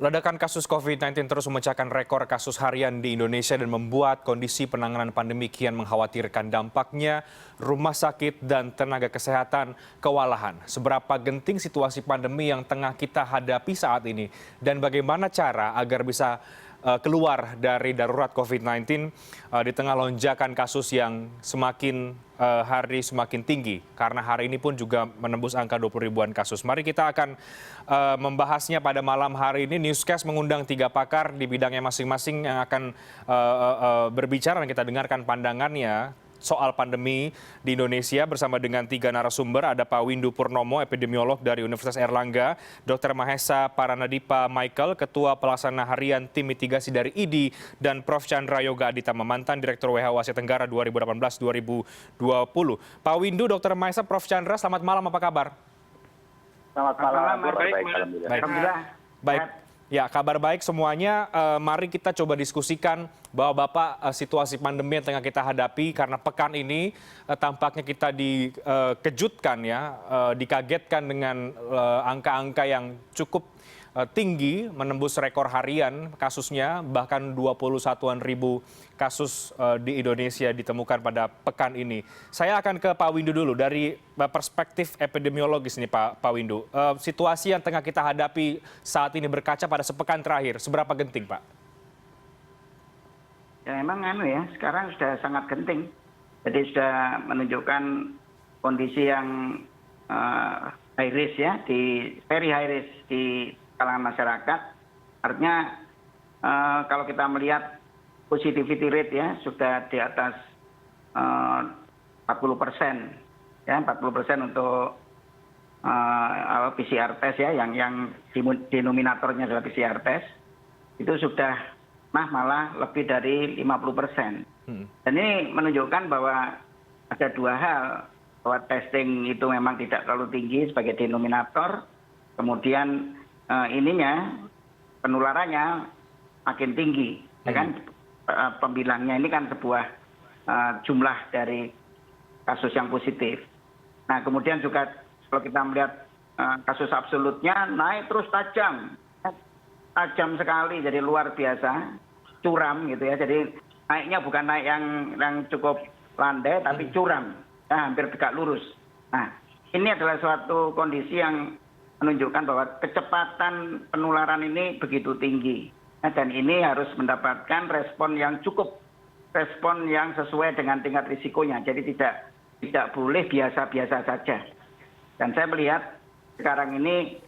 Ledakan kasus COVID-19 terus memecahkan rekor kasus harian di Indonesia dan membuat kondisi penanganan pandemi kian mengkhawatirkan. Dampaknya rumah sakit dan tenaga kesehatan kewalahan. Seberapa genting situasi pandemi yang tengah kita hadapi saat ini dan bagaimana cara agar bisa keluar dari darurat COVID-19 di tengah lonjakan kasus yang semakin hari semakin tinggi. Karena hari ini pun juga menembus angka 20 ribuan kasus. Mari kita akan membahasnya pada malam hari ini. Newscast mengundang 3 pakar di bidangnya masing-masing yang akan berbicara dan kita dengarkan pandangannya soal pandemi di Indonesia bersama dengan 3 narasumber. Ada Pak Windu Purnomo, epidemiolog dari Universitas Airlangga, Dr. Mahesa Paranadipa Michael, Ketua Pelaksana Harian Tim Mitigasi dari IDI, dan Prof. Chandra Yoga Aditama, mantan Direktur WHO Asia Tenggara 2018-2020. Pak Windu, Dr. Mahesa, Prof. Chandra, selamat malam, apa kabar? Selamat malam, baik. Alhamdulillah. Baik. Ya, kabar baik semuanya. Mari kita coba diskusikan bahwa Bapak situasi pandemi yang tengah kita hadapi karena pekan ini tampaknya kita dikejutkan ya, dikagetkan dengan angka-angka yang cukup tinggi, menembus rekor harian kasusnya, bahkan 21-an ribu kasus di Indonesia ditemukan pada pekan ini. Saya akan ke Pak Windu dulu, dari perspektif epidemiologis nih Pak Windu. Situasi yang tengah kita hadapi saat ini berkaca pada sepekan terakhir, seberapa genting Pak? Ya memang sekarang sudah sangat genting. Jadi sudah menunjukkan kondisi yang high risk ya, very high risk di kalangan masyarakat. Artinya kalau kita melihat positivity rate ya sudah di atas 40%, ya 40% untuk PCR test ya, yang denominatornya adalah PCR test, itu sudah malah lebih dari 50%. Dan ini menunjukkan bahwa ada 2 hal, bahwa testing itu memang tidak terlalu tinggi sebagai denominator, kemudian penularannya makin tinggi, ya kan? Pembilangnya ini kan sebuah jumlah dari kasus yang positif. Nah kemudian juga kalau kita melihat kasus absolutnya naik terus tajam sekali, jadi luar biasa, curam gitu ya. Jadi naiknya bukan naik yang cukup landai, tapi curam, ya, hampir tegak lurus. Nah ini adalah suatu kondisi yang menunjukkan bahwa kecepatan penularan ini begitu tinggi. Dan ini harus mendapatkan respon yang cukup, respon yang sesuai dengan tingkat risikonya. Jadi tidak boleh biasa-biasa saja. Dan saya melihat sekarang ini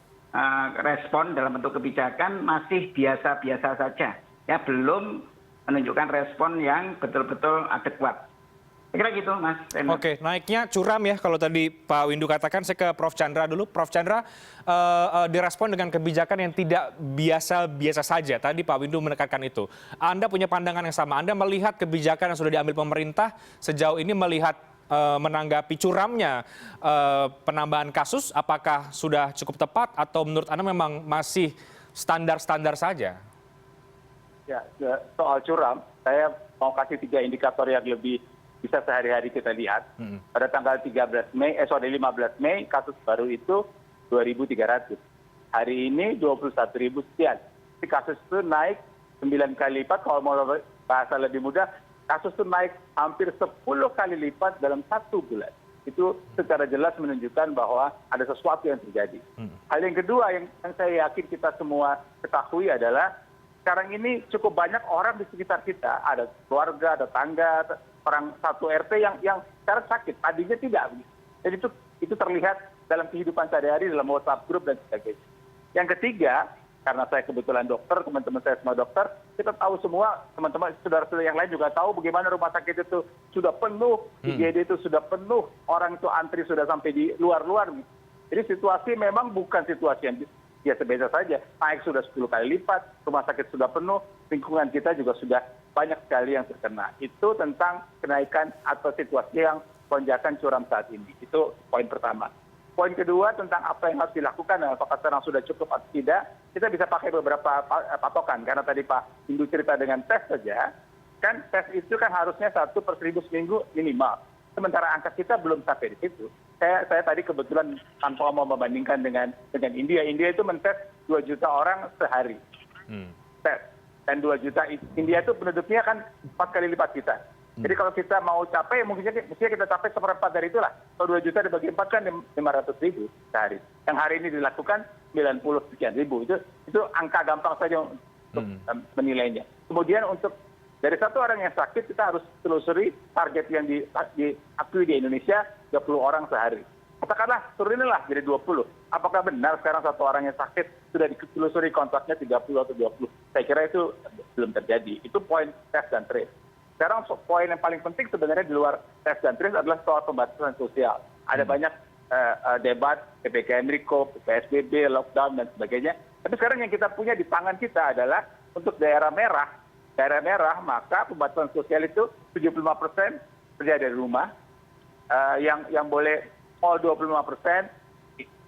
respon dalam bentuk kebijakan masih biasa-biasa saja. Ya, belum menunjukkan respon yang betul-betul adekuat. Kira gitu, Mas. Oke, naiknya curam ya kalau tadi Pak Windu katakan. Saya ke Prof. Chandra dulu. Prof. Chandra, direspon dengan kebijakan yang tidak biasa-biasa saja. Tadi Pak Windu menekankan itu. Anda punya pandangan yang sama. Anda melihat kebijakan yang sudah diambil pemerintah sejauh ini, melihat menanggapi curamnya penambahan kasus, apakah sudah cukup tepat atau menurut Anda memang masih standar-standar saja? Ya, soal curam, saya mau kasih 3 indikator yang lebih bisa sehari-hari kita lihat. Pada tanggal 15 Mei, kasus baru itu 2.300. Hari ini 21.000 sekian. Jadi kasus itu naik 9 kali lipat. Kalau mau bahasa lebih mudah, kasus itu naik hampir 10 kali lipat dalam 1 bulan. Itu secara jelas menunjukkan bahwa ada sesuatu yang terjadi. Hal yang kedua yang saya yakin kita semua ketahui adalah sekarang ini cukup banyak orang di sekitar kita. Ada keluarga, ada tangga, orang satu RT yang sekarang sakit, tadinya tidak. Jadi itu terlihat dalam kehidupan sehari-hari, dalam WhatsApp group dan sebagainya. Yang ketiga, karena saya kebetulan dokter, teman-teman saya semua dokter, kita tahu semua, teman-teman saudara-saudara yang lain juga tahu bagaimana rumah sakit itu sudah penuh, IGD itu sudah penuh, orang itu antri sudah sampai di luar-luar. Jadi situasi memang bukan situasi yang biasa-biasa saja. Naik sudah 10 kali lipat, rumah sakit sudah penuh, lingkungan kita juga sudah banyak sekali yang terkena. Itu tentang kenaikan atau situasi yang lonjakan curam saat ini. Itu poin pertama. Poin kedua tentang apa yang harus dilakukan, apakah sekarang sudah cukup atau tidak, kita bisa pakai beberapa patokan. Karena tadi Pak Windu cerita dengan tes saja, kan tes itu kan harusnya 1/1000 seminggu minimal. Sementara angka kita belum sampai di situ. Saya tadi kebetulan tanpa mau membandingkan dengan India. India itu mentes 2 juta orang sehari. tes. Dan 2 juta, India itu penduduknya kan 4 kali lipat kita. Jadi kalau kita mau capai, mestinya kita capai 1/4 dari itulah. Kalau 2 juta dibagi 4 kan 500.000 sehari. Yang hari ini dilakukan 90 sekian ribu. Itu angka gampang saja untuk menilainya. Kemudian untuk dari satu orang yang sakit, kita harus telusuri target yang diakui di Indonesia 30 orang sehari. Katakanlah turunilah jadi 20. Apakah benar sekarang satu orang yang sakit sudah ditelusuri kontaknya 30 atau 20? Saya kira itu belum terjadi. Itu poin tes dan trace. Sekarang poin yang paling penting sebenarnya di luar tes dan trace adalah soal pembatasan sosial. Ada banyak debat, PPKM Mikro, PSBB, lockdown, dan sebagainya. Tapi sekarang yang kita punya di tangan kita adalah untuk daerah merah, maka pembatasan sosial itu 75% kerja dari rumah, yang boleh mal 25%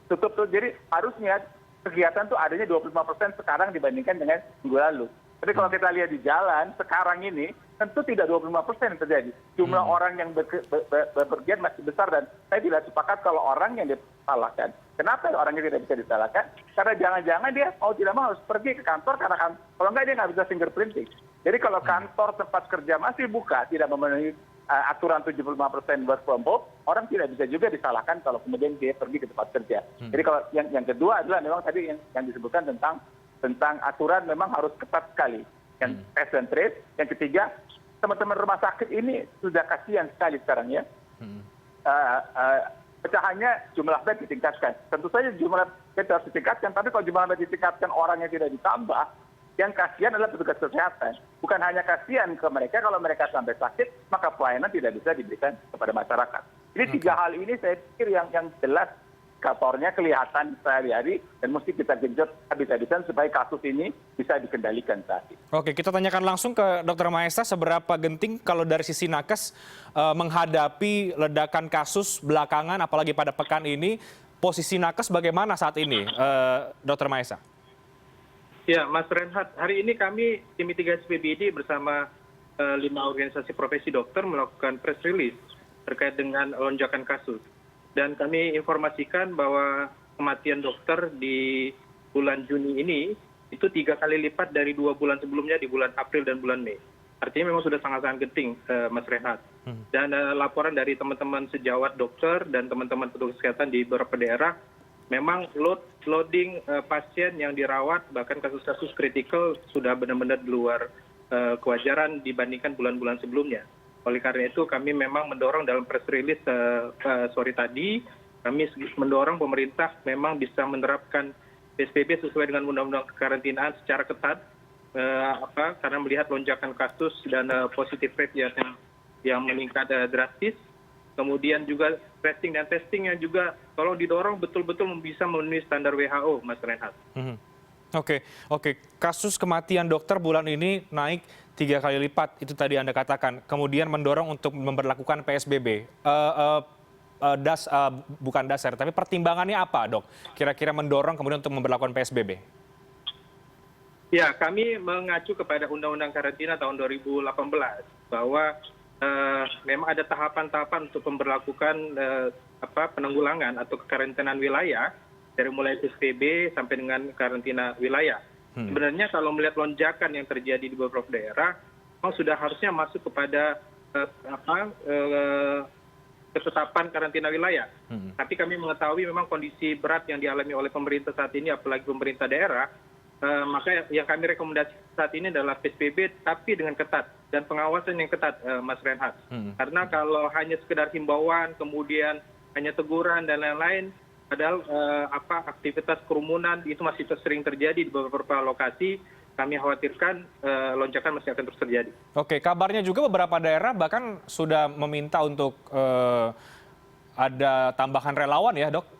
tutup tuh. Jadi harusnya kegiatan tuh adanya 25% sekarang dibandingkan dengan minggu lalu. Tapi kalau kita lihat di jalan sekarang ini tentu tidak 25% yang terjadi. Jumlah orang yang bepergian masih besar, dan saya tidak sepakat kalau orang yang disalahkan. Kenapa orangnya tidak bisa disalahkan? Karena jangan-jangan dia mau tidak mau harus pergi ke kantor, karena kalau enggak dia nggak bisa fingerprinting. Jadi kalau kantor tempat kerja masih buka, tidak memenuhi aturan 75% work from home, orang tidak bisa juga disalahkan kalau kemudian dia pergi ke tempat kerja. Jadi kalau yang kedua adalah memang tadi yang disebutkan tentang aturan memang harus ketat sekali. Yang test dan trace. Yang ketiga, teman-teman rumah sakit ini sudah kasihan sekali sekarang ya. Pecahannya jumlah bed ditingkatkan. Tentu saja jumlah bed harus ditingkatkan, tapi kalau jumlah bed ditingkatkan orangnya tidak ditambah, yang kasihan adalah petugas kesehatan. Bukan hanya kasihan ke mereka, kalau mereka sampai sakit, maka pelayanan tidak bisa diberikan kepada masyarakat. Jadi 3 hal ini saya pikir yang jelas indikatornya kelihatan sehari-hari, dan mesti kita genjot habis-habisan supaya kasus ini bisa dikendalikan saat ini. Oke, kita tanyakan langsung ke Dr. Maesa, seberapa genting kalau dari sisi nakes menghadapi ledakan kasus belakangan, apalagi pada pekan ini, posisi nakes bagaimana saat ini, Dr. Maesa? Ya, Mas Renhat, hari ini kami tim mitigasi PBID bersama 5 organisasi profesi dokter melakukan press release terkait dengan lonjakan kasus. Dan kami informasikan bahwa kematian dokter di bulan Juni ini itu 3 kali lipat dari 2 bulan sebelumnya di bulan April dan bulan Mei. Artinya memang sudah sangat-sangat genting, Mas Renhat. Dan laporan dari teman-teman sejawat dokter dan teman-teman petugas kesehatan di beberapa daerah, memang loading pasien yang dirawat, bahkan kasus-kasus kritikal sudah benar-benar di luar kewajaran dibandingkan bulan-bulan sebelumnya. Oleh karena itu kami memang mendorong dalam press release sore tadi, kami mendorong pemerintah memang bisa menerapkan PSBB sesuai dengan undang-undang kekarantinaan secara ketat, karena melihat lonjakan kasus dan positif rate yang meningkat drastis. Kemudian juga tracing dan testingnya juga tolong didorong betul-betul bisa memenuhi standar WHO, Mas Renhat. Oke. Kasus kematian dokter bulan ini naik 3 kali lipat, itu tadi Anda katakan. Kemudian mendorong untuk memberlakukan PSBB. Bukan dasar, tapi pertimbangannya apa, Dok? Kira-kira mendorong kemudian untuk memberlakukan PSBB? Ya, kami mengacu kepada Undang-Undang Karantina tahun 2018 bahwa memang ada tahapan-tahapan untuk memberlakukan penanggulangan atau kekarantinaan wilayah dari mulai PSBB sampai dengan karantina wilayah. Sebenarnya kalau melihat lonjakan yang terjadi di beberapa daerah, memang sudah harusnya masuk kepada ketetapan karantina wilayah. Tapi kami mengetahui memang kondisi berat yang dialami oleh pemerintah saat ini, apalagi pemerintah daerah, maka yang kami rekomendasi saat ini adalah PSBB tapi dengan ketat dan pengawasan yang ketat, Mas Renhat. Karena kalau hanya sekedar himbauan, kemudian hanya teguran dan lain-lain, padahal aktivitas kerumunan itu masih sering terjadi di beberapa lokasi, kami khawatirkan lonjakan masih akan terus terjadi. Oke, kabarnya juga beberapa daerah bahkan sudah meminta untuk ada tambahan relawan ya, Dok?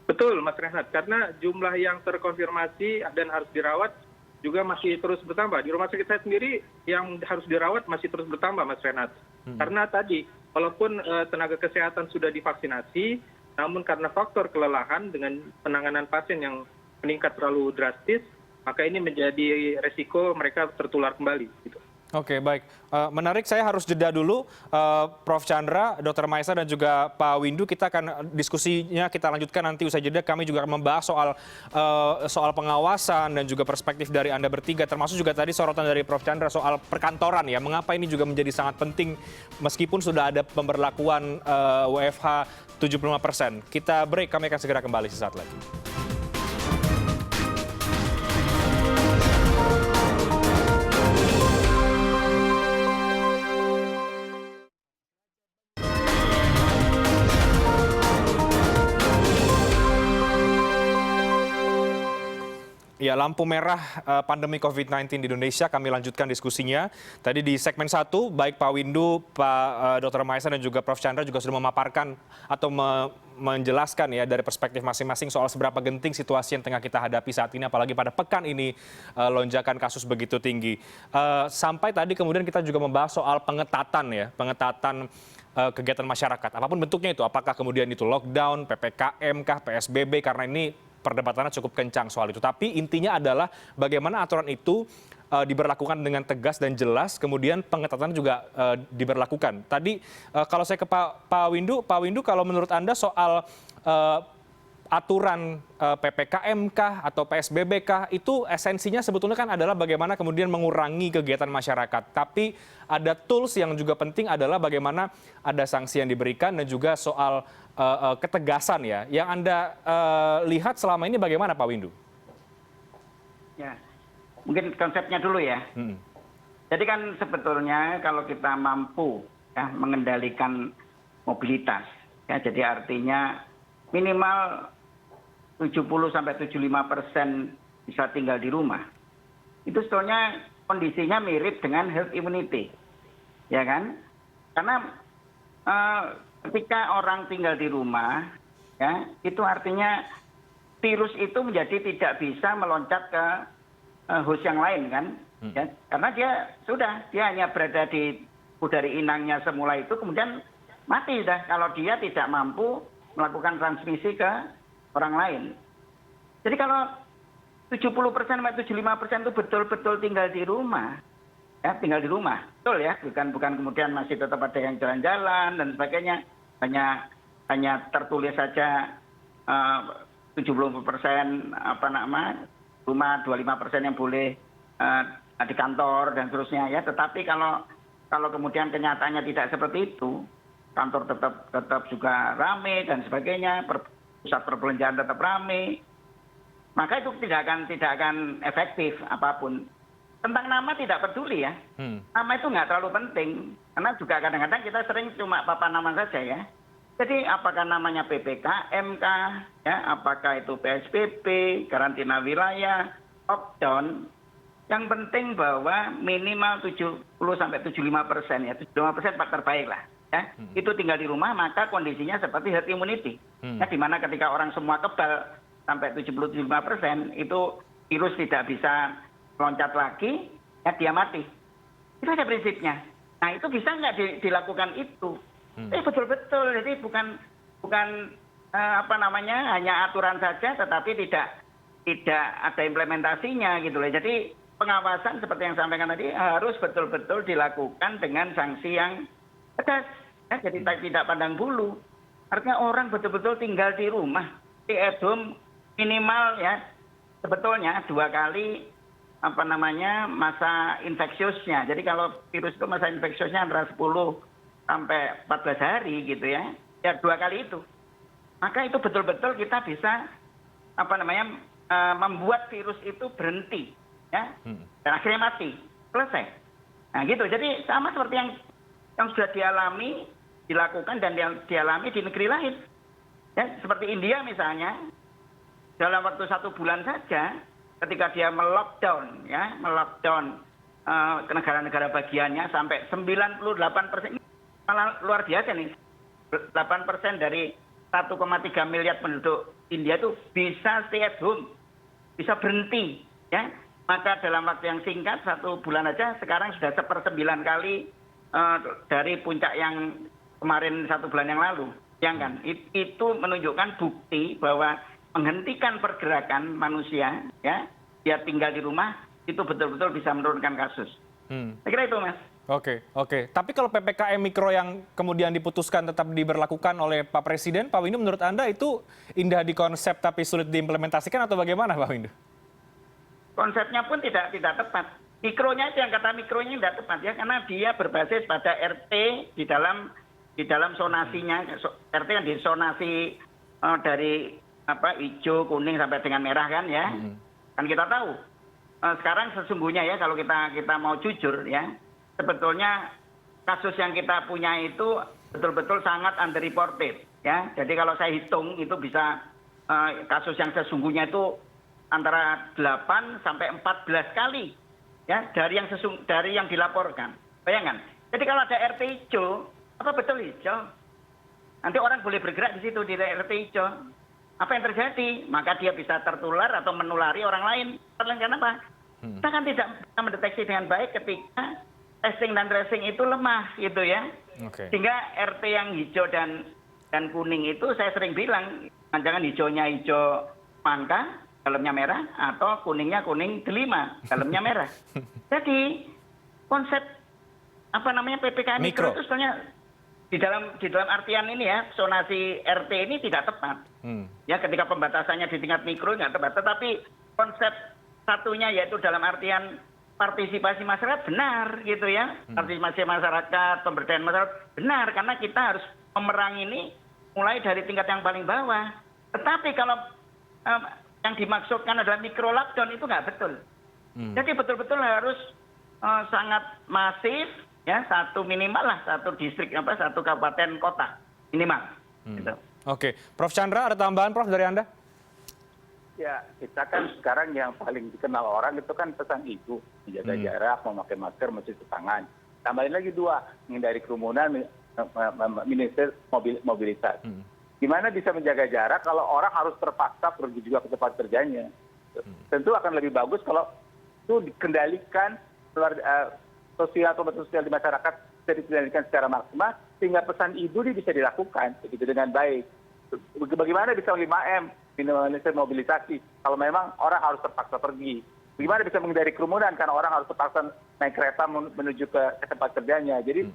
Betul, Mas Renhat, karena jumlah yang terkonfirmasi dan harus dirawat juga masih terus bertambah. Di rumah sakit saya sendiri yang harus dirawat masih terus bertambah, Mas Renhat. Karena tadi, walaupun tenaga kesehatan sudah divaksinasi, namun karena faktor kelelahan dengan penanganan pasien yang meningkat terlalu drastis, maka ini menjadi resiko mereka tertular kembali. Gitu. Oke, baik. Menarik, saya harus jeda dulu. Prof. Chandra, Dr. Maesa, dan juga Pak Windu, kita akan diskusinya kita lanjutkan nanti usai jeda. Kami juga akan membahas soal pengawasan dan juga perspektif dari Anda bertiga, termasuk juga tadi sorotan dari Prof. Chandra soal perkantoran ya. Mengapa ini juga menjadi sangat penting meskipun sudah ada pemberlakuan WFH 75%. Kita break, kami akan segera kembali sesaat lagi. Ya, lampu merah pandemi COVID-19 di Indonesia, kami lanjutkan diskusinya. Tadi di segmen 1, baik Pak Windu, Pak Dr. Maesa, dan juga Prof. Chandra juga sudah memaparkan atau menjelaskan ya dari perspektif masing-masing soal seberapa genting situasi yang tengah kita hadapi saat ini, apalagi pada pekan ini lonjakan kasus begitu tinggi. Sampai tadi kemudian kita juga membahas soal pengetatan kegiatan masyarakat, apapun bentuknya itu, apakah kemudian itu lockdown, PPKM kah, PSBB, karena ini perdebatannya cukup kencang soal itu. Tapi intinya adalah bagaimana aturan itu diberlakukan dengan tegas dan jelas, kemudian pengetatan juga diberlakukan. Tadi kalau saya ke Pak Windu, kalau menurut Anda soal aturan PPKM kah atau PSBB kah, itu esensinya sebetulnya kan adalah bagaimana kemudian mengurangi kegiatan masyarakat. Tapi ada tools yang juga penting adalah bagaimana ada sanksi yang diberikan dan juga soal ketegasan ya. Yang Anda lihat selama ini bagaimana Pak Windu? Ya, mungkin konsepnya dulu ya. Jadi kan sebetulnya kalau kita mampu ya mengendalikan mobilitas, ya jadi artinya minimal 70-75% bisa tinggal di rumah. Itu sebetulnya kondisinya mirip dengan herd immunity, ya kan? Karena ketika orang tinggal di rumah, ya itu artinya virus itu menjadi tidak bisa meloncat ke host yang lain kan? Ya, karena dia hanya berada dari inangnya semula itu, kemudian mati dah kalau dia tidak mampu melakukan transmisi ke orang lain. Jadi kalau 70%-75% itu betul-betul tinggal di rumah, ya tinggal di rumah, betul ya, bukan kemudian masih tetap ada yang jalan-jalan dan sebagainya, hanya tertulis saja 70% rumah, 25% yang boleh di kantor dan seterusnya ya. Tetapi kalau kemudian kenyataannya tidak seperti itu, kantor tetap juga ramai dan sebagainya, pusat perbelanjaan tetap ramai, maka itu tidak akan efektif apapun. Tentang nama tidak peduli ya. Nama itu nggak terlalu penting. Karena juga kadang-kadang kita sering cuma papan nama saja ya. Jadi apakah namanya PPKM kah, ya, apakah itu PSBB, karantina wilayah, lockdown, yang penting bahwa minimal 70-75% ya, 75% terbaik lah. Ya. Itu tinggal di rumah, maka kondisinya seperti herd immunity. Ya, di mana ketika orang semua kebal sampai 70-75%, itu virus tidak bisa loncat lagi, ya dia mati. Itu ada prinsipnya. Nah itu bisa nggak dilakukan itu? Betul-betul. Jadi bukan hanya aturan saja, tetapi tidak ada implementasinya gitu loh. Jadi pengawasan seperti yang sampaikan tadi harus betul-betul dilakukan dengan sanksi yang tegas. Ya, jadi tidak pandang bulu. Artinya orang betul-betul tinggal di rumah, stay at home minimal ya sebetulnya 2 kali masa infeksiusnya. Jadi kalau virus itu masa infeksiusnya antara 10 sampai 14 hari gitu ya 2 kali itu. Maka itu betul-betul kita bisa membuat virus itu berhenti ya dan akhirnya mati, selesai. Nah gitu. Jadi sama seperti yang sudah dilakukan dan dialami di negeri lain. Ya, seperti India misalnya, dalam waktu 1 bulan saja ketika dia melockdown ke negara-negara bagiannya sampai 98%, malah luar biasa nih, 8% dari 1,3 miliar penduduk India itu bisa stay at home, bisa berhenti, ya. Maka dalam waktu yang singkat 1 bulan aja sekarang sudah 1/9 kali dari puncak yang kemarin 1 bulan yang lalu, ya kan? Itu menunjukkan bukti bahwa menghentikan pergerakan manusia, ya, dia tinggal di rumah, itu betul-betul bisa menurunkan kasus. Saya kira itu, Mas. Oke, oke. Tapi kalau PPKM Mikro yang kemudian diputuskan tetap diberlakukan oleh Pak Presiden, Pak Windu, menurut Anda itu indah di konsep tapi sulit diimplementasikan atau bagaimana, Pak Windu? Konsepnya pun tidak tepat. Mikronya itu yang kata mikronya tidak tepat ya, karena dia berbasis pada RT di dalam zonasinya. RT kan disonasi dari hijau, kuning sampai dengan merah kan ya. Kan kita tahu. Sekarang sesungguhnya ya kalau kita mau jujur ya, sebetulnya kasus yang kita punya itu betul-betul sangat underreported ya. Jadi kalau saya hitung itu bisa kasus yang sesungguhnya itu antara 8 sampai 14 kali ya dari yang dilaporkan. Bayangkan. Jadi kalau ada RT hijau, apa betul hijau? Nanti orang boleh bergerak di situ di RT hijau. Apa yang terjadi? Maka dia bisa tertular atau menulari orang lain. Karena apa? Kita kan tidak bisa mendeteksi dengan baik ketika testing dan tracing itu lemah gitu ya. Sehingga RT yang hijau dan kuning itu saya sering bilang, jangan hijaunya hijau mangga, dalamnya merah, atau kuningnya kuning delima, dalamnya merah. Jadi konsep PPKM Mikro itu sebenarnya di dalam artian ini ya, zonasi RT ini tidak tepat. Ya ketika pembatasannya di tingkat mikro nggak tepat. Tetapi konsep satunya yaitu dalam artian partisipasi masyarakat benar gitu ya. Partisipasi masyarakat, pemberdayaan masyarakat benar karena kita harus memerangi ini mulai dari tingkat yang paling bawah. Tetapi kalau yang dimaksudkan adalah mikro lockdown itu nggak betul. Jadi betul-betul harus sangat masif ya, satu distrik satu kabupaten kota minimal. Gitu. Oke, Prof Chandra ada tambahan Prof dari Anda? Ya, kita kan sekarang yang paling dikenal orang itu kan pesan ibu, menjaga jarak, memakai masker, mencuci tangan. Tambahin lagi 2, menghindari kerumunan, minimalisir mobilitas. Gimana bisa menjaga jarak kalau orang harus terpaksa pergi juga ke tempat kerjanya? Tentu akan lebih bagus kalau itu dikendalikan sosial di masyarakat bisa dikendalikan secara maksimal sehingga pesan ibu ini bisa dilakukan begitu dengan baik. Bagaimana bisa 5M minimalisir mobilisasi kalau memang orang harus terpaksa pergi? Bagaimana bisa menghindari kerumunan karena orang harus terpaksa naik kereta menuju ke tempat kerjanya? Jadi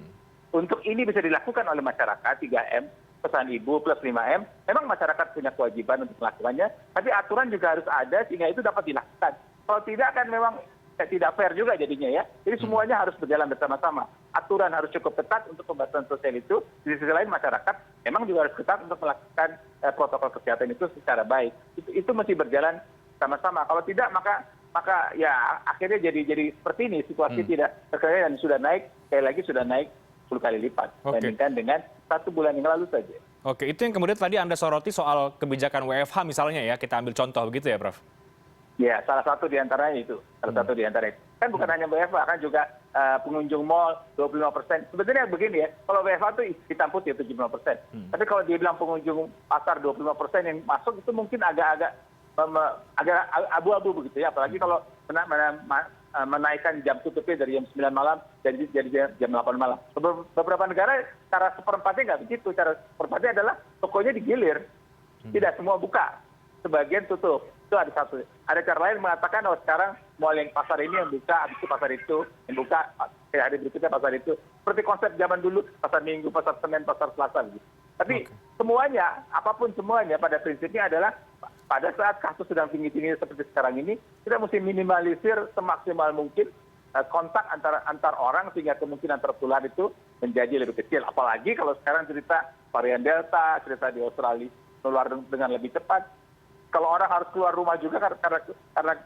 untuk ini bisa dilakukan oleh masyarakat 3M, pesan ibu plus 5M. Memang masyarakat punya kewajiban untuk melakukannya, tapi aturan juga harus ada sehingga itu dapat dilakukan. Kalau tidak kan memang tidak fair juga jadinya ya. Jadi semuanya harus berjalan bersama-sama. Aturan harus cukup ketat untuk pembatasan sosial itu. Di sisi lain masyarakat memang juga harus ketat untuk melakukan protokol kesehatan itu secara baik. Itu mesti berjalan sama-sama. Kalau tidak maka ya akhirnya jadi seperti ini. Situasi tidak terkendali dan sudah naik, sekali lagi sudah naik 10 kali lipat dibandingkan dengan 1 bulan yang lalu saja. Oke, itu yang kemudian tadi Anda soroti soal kebijakan WFH misalnya ya, kita ambil contoh begitu ya Prof? Ya, salah satu di antaranya itu. Kan bukan hanya WFH, kan juga pengunjung mal 25%. Sebetulnya begini ya, kalau WFH itu hitam putih 75%. Tapi kalau dia bilang pengunjung pasar 25% yang masuk itu mungkin agak abu-abu begitu ya. Apalagi kalau menaikkan jam tutupnya dari jam 9 malam jadi jam 8 malam. Beberapa negara cara seperempatnya nggak begitu. Cara seperempatnya adalah tokonya digilir. Tidak semua buka. Sebagian tutup. Itu ada satu. Ada cara lain mengatakan sekarang mall yang pasar ini yang buka, habis itu pasar itu yang buka, hari berikutnya pasar itu. Seperti konsep zaman dulu, pasar Minggu, pasar Senin, pasar Selasa gitu. Tapi semuanya, apapun semuanya pada prinsipnya adalah pada saat kasus sedang tinggi-tinggi seperti sekarang ini, kita mesti minimalisir semaksimal mungkin kontak antar orang sehingga kemungkinan tertular itu menjadi lebih kecil. Apalagi kalau sekarang cerita varian Delta, cerita di Australia menular dengan lebih cepat. Kalau orang harus keluar rumah juga karena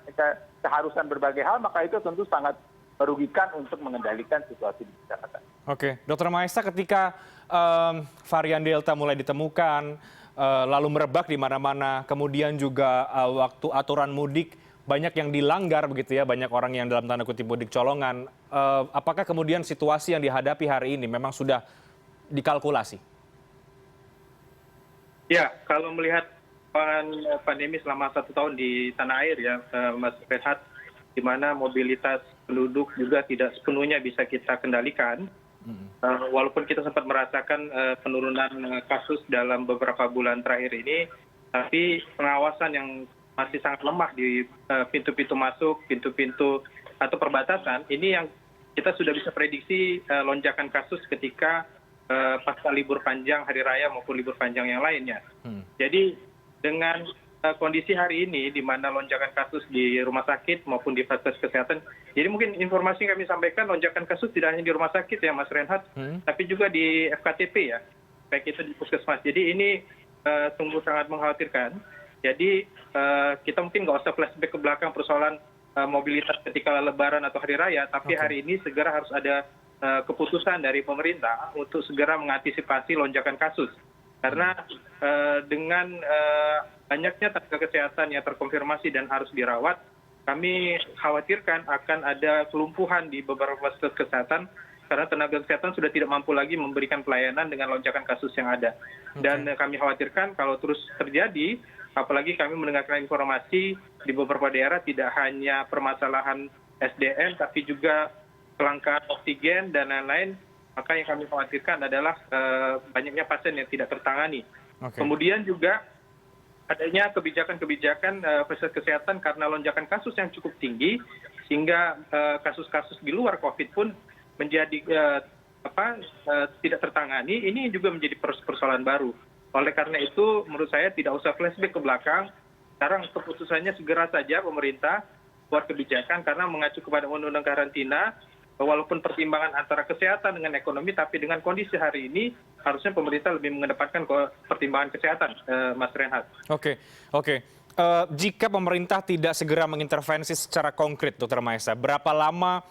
keharusan berbagai hal, maka itu tentu sangat merugikan untuk mengendalikan situasi di masyarakat. Oke, Dr. Maesa, ketika varian Delta mulai ditemukan, lalu merebak di mana-mana, kemudian juga waktu aturan mudik banyak yang dilanggar begitu ya, banyak orang yang dalam tanda kutip mudik colongan. Apakah kemudian situasi yang dihadapi hari ini memang sudah dikalkulasi? Ya, kalau melihat pandemi selama 1 tahun di tanah air ya, Mas Rehat, di mana mobilitas penduduk juga tidak sepenuhnya bisa kita kendalikan. Walaupun kita sempat merasakan penurunan kasus dalam beberapa bulan terakhir ini, tapi pengawasan yang masih sangat lemah di pintu-pintu masuk, pintu-pintu atau perbatasan, ini yang kita sudah bisa prediksi lonjakan kasus ketika pasca libur panjang hari raya maupun libur panjang yang lainnya. Jadi dengan kondisi hari ini di mana lonjakan kasus di rumah sakit maupun di fasilitas kesehatan, jadi mungkin informasi yang kami sampaikan lonjakan kasus tidak hanya di rumah sakit ya Mas Reinhardt, tapi juga di FKTP ya, baik itu di puskesmas. Jadi ini sungguh sangat mengkhawatirkan. Jadi kita mungkin nggak usah flashback ke belakang persoalan mobilitas ketika Lebaran atau hari raya, tapi hari ini segera harus ada keputusan dari pemerintah untuk segera mengantisipasi lonjakan kasus. Karena dengan banyaknya tenaga kesehatan yang terkonfirmasi dan harus dirawat, kami khawatirkan akan ada kelumpuhan di beberapa fasilitas kesehatan karena tenaga kesehatan sudah tidak mampu lagi memberikan pelayanan dengan lonjakan kasus yang ada. Dan kami khawatirkan kalau terus terjadi, apalagi kami mendengarkan informasi di beberapa daerah tidak hanya permasalahan SDM, tapi juga kelangkaan oksigen dan lain-lain, maka yang kami khawatirkan adalah banyaknya pasien yang tidak tertangani. Kemudian juga adanya kebijakan-kebijakan fasilitas kesehatan karena lonjakan kasus yang cukup tinggi, sehingga kasus-kasus di luar COVID pun menjadi tidak tertangani. Ini juga menjadi persoalan baru. Oleh karena itu, menurut saya tidak usah flashback ke belakang. Sekarang keputusannya segera saja pemerintah buat kebijakan karena mengacu kepada undang-undang karantina. Walaupun pertimbangan antara kesehatan dengan ekonomi, tapi dengan kondisi hari ini harusnya pemerintah lebih mengedepankan pertimbangan kesehatan, Mas Reinhardt. Oke. Jika pemerintah tidak segera mengintervensi secara konkret, Dr. Mahesa, berapa lama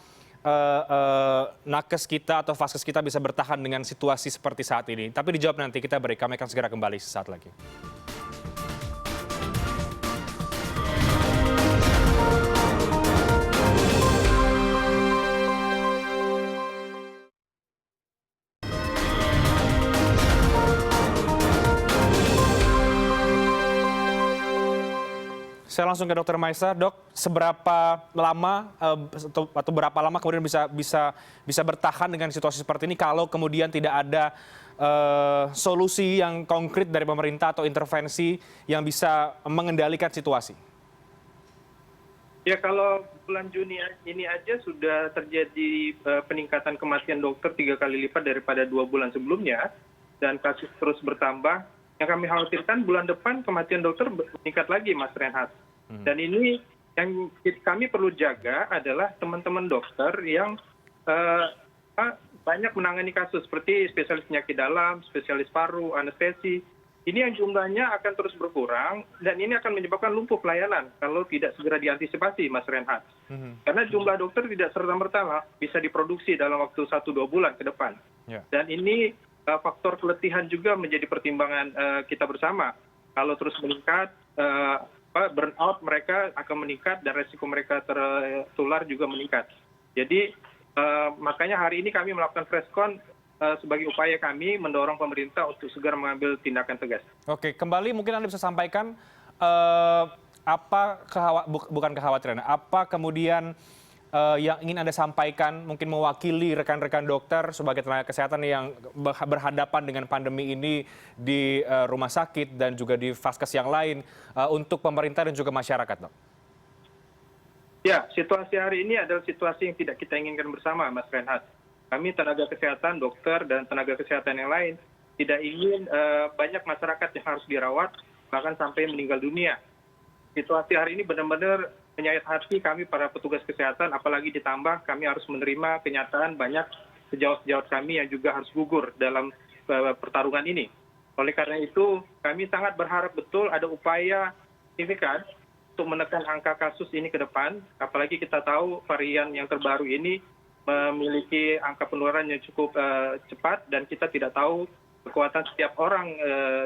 nakes kita atau vaskes kita bisa bertahan dengan situasi seperti saat ini? Tapi dijawab nanti, kita break. Kami akan segera kembali sesaat lagi. Saya langsung ke Dr. Mahesa. Dok, seberapa lama atau berapa lama kemudian bisa bertahan dengan situasi seperti ini kalau kemudian tidak ada solusi yang konkret dari pemerintah atau intervensi yang bisa mengendalikan situasi? Ya, kalau bulan Juni ini aja sudah terjadi peningkatan kematian dokter 3 kali lipat daripada 2 bulan sebelumnya, dan kasus terus bertambah. Yang kami khawatirkan bulan depan kematian dokter meningkat lagi, Mas Reinhardt. Dan ini yang kami perlu jaga adalah teman-teman dokter yang banyak menangani kasus seperti spesialis penyakit dalam, spesialis paru, anestesi. Ini yang jumlahnya akan terus berkurang dan ini akan menyebabkan lumpuh pelayanan kalau tidak segera diantisipasi, Mas Reinhardt. Karena jumlah dokter tidak serta-merta bisa diproduksi dalam waktu 1-2 bulan ke depan. Dan ini faktor keletihan juga menjadi pertimbangan kita bersama. Kalau terus meningkat, burnout mereka akan meningkat dan resiko mereka tertular juga meningkat. Jadi makanya hari ini kami melakukan preskon sebagai upaya kami mendorong pemerintah untuk segera mengambil tindakan tegas. Oke, kembali mungkin Anda bisa sampaikan bukan kekhawatiran, apa kemudian yang ingin Anda sampaikan, mungkin mewakili rekan-rekan dokter sebagai tenaga kesehatan yang berhadapan dengan pandemi ini di rumah sakit dan juga di vaskes yang lain untuk pemerintah dan juga masyarakat, Dok? Ya, situasi hari ini adalah situasi yang tidak kita inginkan bersama, Mas Reinhardt. Kami tenaga kesehatan, dokter, dan tenaga kesehatan yang lain tidak ingin banyak masyarakat yang harus dirawat, bahkan sampai meninggal dunia. Situasi hari ini benar-benar menyayat hati kami para petugas kesehatan, apalagi ditambah kami harus menerima kenyataan banyak sejawat-sejawat kami yang juga harus gugur dalam pertarungan ini. Oleh karena itu, kami sangat berharap betul ada upaya signifikan untuk menekan angka kasus ini ke depan, apalagi kita tahu varian yang terbaru ini memiliki angka penularan yang cukup cepat dan kita tidak tahu kekuatan setiap orang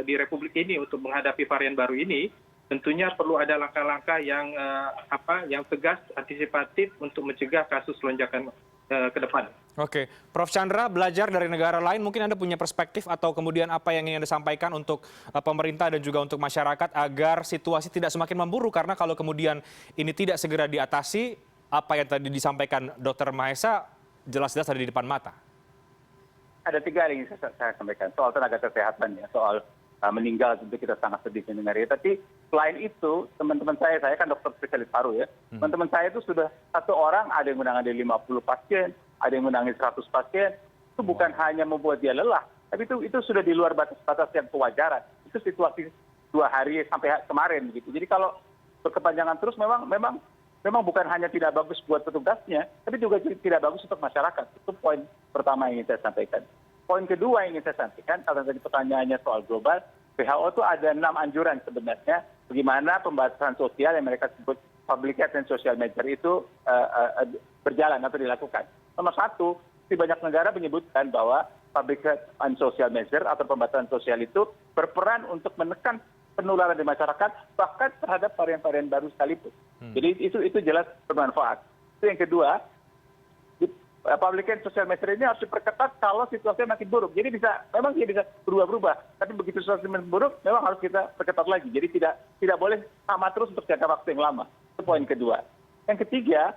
di Republik ini untuk menghadapi varian baru ini. Tentunya perlu ada langkah-langkah yang tegas, antisipatif untuk mencegah kasus lonjakan ke depan. Oke, Prof. Chandra, belajar dari negara lain, mungkin Anda punya perspektif atau kemudian apa yang ingin Anda sampaikan untuk pemerintah dan juga untuk masyarakat agar situasi tidak semakin memburuk, karena kalau kemudian ini tidak segera diatasi, apa yang tadi disampaikan Dr. Mahesa jelas-jelas ada di depan mata. Ada 3 hal yang saya sampaikan, soal tenaga kesehatan ya, soal meninggal tentu kita sangat sedih mendengarnya. Tapi selain itu, teman-teman saya kan dokter spesialis paru ya, teman-teman saya itu sudah 1 orang ada yang menangani 50 pasien, ada yang menangis 100 pasien, itu bukan hanya membuat dia lelah, tapi itu sudah di luar batas-batas yang kewajaran. Itu situasi 2 hari sampai kemarin begitu. Jadi kalau berkepanjangan terus memang bukan hanya tidak bagus buat petugasnya, tapi juga tidak bagus untuk masyarakat. Itu poin pertama yang ingin saya sampaikan. Poin kedua yang ingin saya sampaikan, kalau tadi pertanyaannya soal global, WHO itu ada 6 anjuran sebenarnya bagaimana pembatasan sosial yang mereka sebut public health and social measure itu berjalan atau dilakukan. Nomor 1, di banyak negara menyebutkan bahwa public health and social measure atau pembatasan sosial itu berperan untuk menekan penularan di masyarakat bahkan terhadap varian-varian baru sekalipun. Jadi itu jelas bermanfaat. Itu yang kedua, public health social measure ini harus diperketat kalau situasinya makin buruk. Jadi memang dia bisa berubah-ubah. Tapi begitu situasi makin buruk, memang harus kita perketat lagi. Jadi tidak boleh sama terus untuk jangka waktu yang lama. Itu poin kedua. Yang ketiga,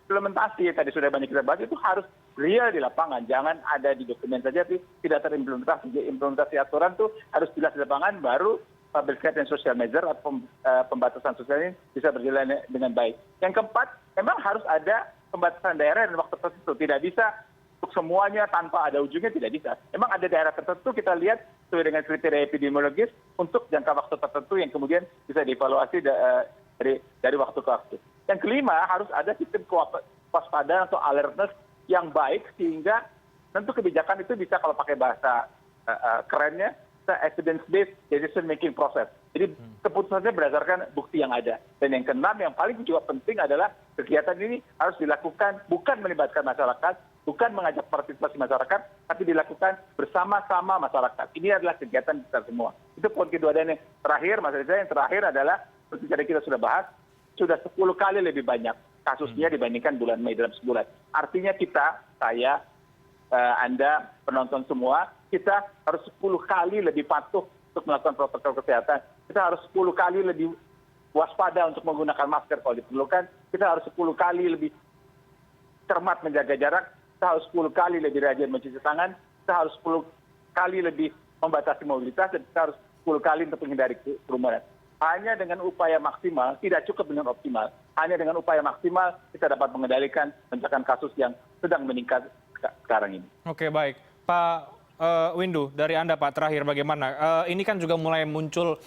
implementasi yang tadi sudah banyak kita bahas itu harus real di lapangan. Jangan ada di dokumen saja tapi tidak terimplementasi. Jadi implementasi aturan itu harus jelas di lapangan, baru public health dan social measure atau pembatasan sosial ini bisa berjalan dengan baik. Yang keempat, memang harus ada pembatasan daerah dan waktu tertentu. Tidak bisa untuk semuanya tanpa ada ujungnya, tidak bisa. Memang ada daerah tertentu kita lihat sesuai dengan kriteria epidemiologis untuk jangka waktu tertentu yang kemudian bisa dievaluasi dari waktu ke waktu. Yang kelima, harus ada sistem kewaspadaan atau alertness yang baik sehingga tentu kebijakan itu bisa, kalau pakai bahasa kerennya, evidence based decision making process. Jadi keputusannya berdasarkan bukti yang ada. Dan yang keenam, yang paling juga penting adalah kegiatan ini harus dilakukan bukan melibatkan masyarakat, bukan mengajak partisipasi masyarakat, tapi dilakukan bersama-sama masyarakat. Ini adalah kegiatan kita semua. Itu poin kedua. Dan yang terakhir, Mas Reza, yang terakhir adalah seperti tadi kita sudah bahas, sudah 10 kali lebih banyak kasusnya dibandingkan bulan Mei dalam sebulan. Artinya kita, saya, Anda, penonton semua, kita harus 10 kali lebih patuh untuk melakukan protokol kesehatan. Kita harus 10 kali lebih waspada untuk menggunakan masker kalau diperlukan. Kita harus 10 kali lebih cermat menjaga jarak. Kita harus 10 kali lebih rajin mencuci tangan. Kita harus 10 kali lebih membatasi mobilitas. Dan kita harus 10 kali untuk menghindari kerumunan. Hanya dengan upaya maksimal, tidak cukup dengan optimal. Hanya dengan upaya maksimal kita dapat mengendalikan lonjakan kasus yang sedang meningkat sekarang ini. Oke, baik. Pak Windu, dari Anda Pak, terakhir bagaimana? Ini kan juga mulai muncul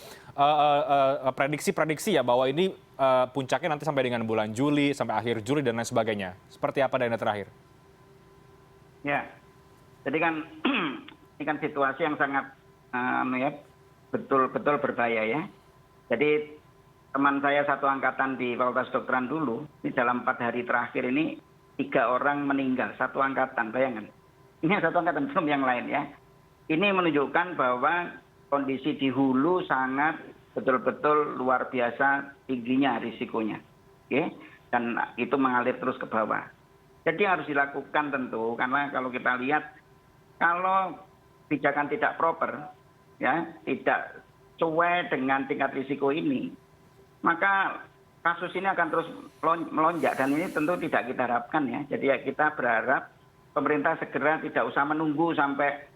prediksi-prediksi ya bahwa ini puncaknya nanti sampai dengan bulan Juli, sampai akhir Juli dan lain sebagainya. Seperti apa dari Anda terakhir? Ya, jadi kan ini kan situasi yang sangat betul-betul berbahaya ya. Jadi teman saya satu angkatan di Fakultas Kedokteran dulu, ini dalam 4 hari terakhir ini 3 orang meninggal, satu angkatan, bayangkan. Ini satu angkatan, belum yang lain ya. Ini menunjukkan bahwa kondisi di hulu sangat betul-betul luar biasa tingginya risikonya. Oke? Dan itu mengalir terus ke bawah. Jadi harus dilakukan tentu, karena kalau kita lihat, kalau kebijakan tidak proper, ya, tidak sesuai dengan tingkat risiko ini, maka kasus ini akan terus melonjak dan ini tentu tidak kita harapkan ya. Jadi ya kita berharap pemerintah segera tidak usah menunggu sampai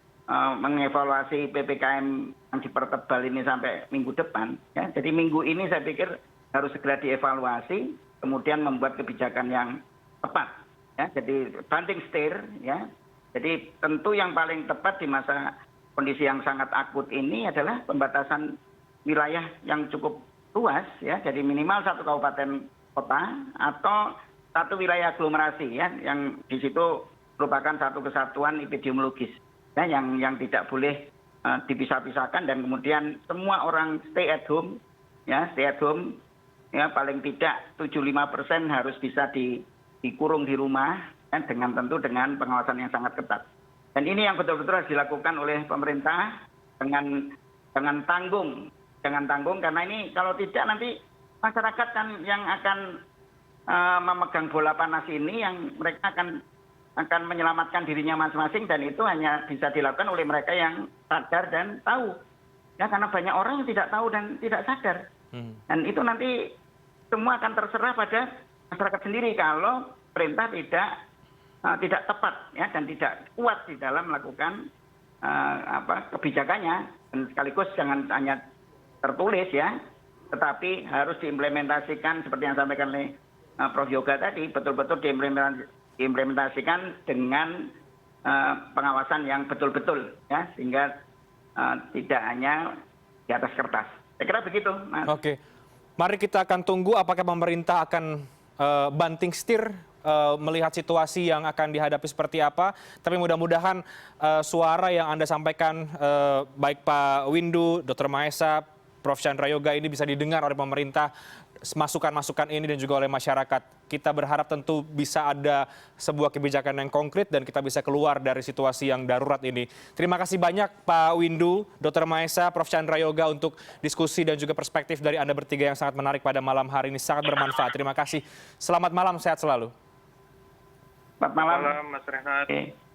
mengevaluasi PPKM yang dipertebal ini sampai minggu depan. Ya. Jadi minggu ini saya pikir harus segera dievaluasi, kemudian membuat kebijakan yang tepat. Ya. Jadi banting setir, ya. Jadi tentu yang paling tepat di masa kondisi yang sangat akut ini adalah pembatasan wilayah yang cukup luas, ya. Jadi minimal 1 kabupaten kota atau 1 wilayah aglomerasi, ya, yang di situ merupakan satu kesatuan epidemiologis, ya, yang tidak boleh dipisah-pisahkan dan kemudian semua orang stay at home, ya, paling tidak 75% harus bisa dikurung di rumah, ya, dengan tentu dengan pengawasan yang sangat ketat. Dan ini yang betul-betul harus dilakukan oleh pemerintah dengan tanggung, karena ini kalau tidak nanti masyarakat kan yang akan memegang bola panas ini, yang mereka akan menyelamatkan dirinya masing-masing dan itu hanya bisa dilakukan oleh mereka yang sadar dan tahu. Ya, karena banyak orang yang tidak tahu dan tidak sadar. Dan itu nanti semua akan terserah pada masyarakat sendiri kalau perintah tidak tepat, ya, dan tidak kuat di dalam melakukan kebijakannya, dan sekaligus jangan hanya tertulis, ya, tetapi harus diimplementasikan seperti yang disampaikan oleh Prof. Yoga tadi, betul-betul diimplementasikan dengan pengawasan yang betul-betul, ya, sehingga tidak hanya di atas kertas. Saya kira begitu, Mas. Oke, mari kita akan tunggu apakah pemerintah akan banting setir melihat situasi yang akan dihadapi seperti apa. Tapi mudah-mudahan suara yang Anda sampaikan, baik Pak Windu, Dr. Mahesa, Prof. Chandra Yoga, ini bisa didengar oleh pemerintah, masukan-masukan ini dan juga oleh masyarakat. Kita berharap tentu bisa ada sebuah kebijakan yang konkret dan kita bisa keluar dari situasi yang darurat ini. Terima kasih banyak Pak Windu, Dr. Mahesa, Prof. Chandra Yoga untuk diskusi dan juga perspektif dari Anda bertiga yang sangat menarik pada malam hari ini. Sangat bermanfaat. Terima kasih. Selamat malam, sehat selalu. Selamat malam. Selamat malam, Mas Renhat. Oke.